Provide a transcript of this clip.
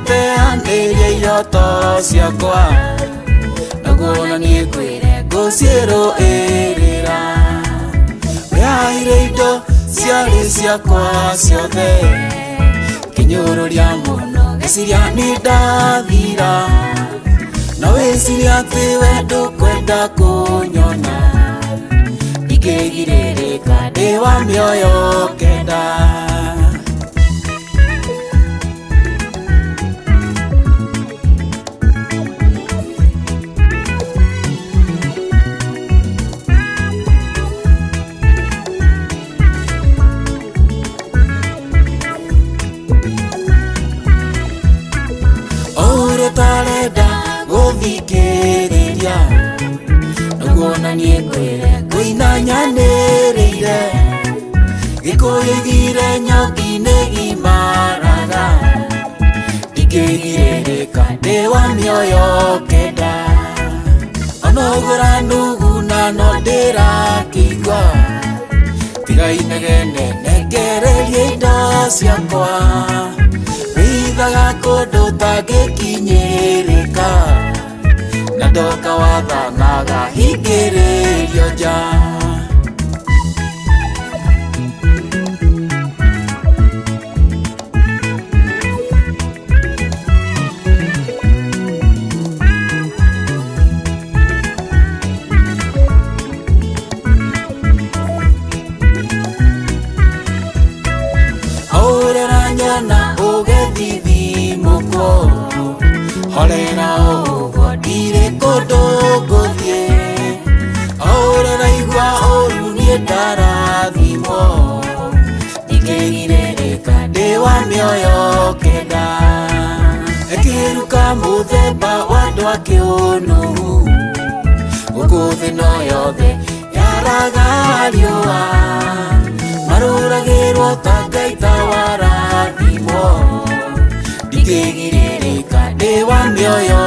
teanĩria iroto ciakwa naguo na niĩ kwĩre ngũciĩrũĩrĩra wĩhaire indo ciarĩ ciakwa ciothe kĩnyũrũria mũno ngĩciria nĩ ndathira na wĩciria atĩ we ndũkwenda kũnyona ndingĩgirĩrĩka ndĩ wa mĩoyo kenda tarenda gũthikĩrĩria naguo na niĩ kwĩre ngũina nyanĩrĩire gĩkũyũgire nyoki-inĩ gimaraga ndingĩgirĩrĩka ndĩ wa mĩoyo kenda ona ũguo ranuguna no ndĩrakĩigua tiga inegene nengererie indo ciakwa wĩithaga kũndũ tangĩkinyĩrĩka na ndoka wathanaga hingĩrĩrio nja aurera nyona ũgethithimũkwo horera ũguo ndirĩ kũndũ ngũthiĩ aurera igua ũru niĩ ndarathimwo ndingĩgirĩrĩka ndĩ wa mĩoyo kenda ĩkĩruka mũthemba wa andũ a kĩũnũhu gũkũ thĩ no yothe yaraga riũa marũragĩrwo ta Ngai ta warathimwo ndingĩgirĩrĩka ndĩ wa mĩoyo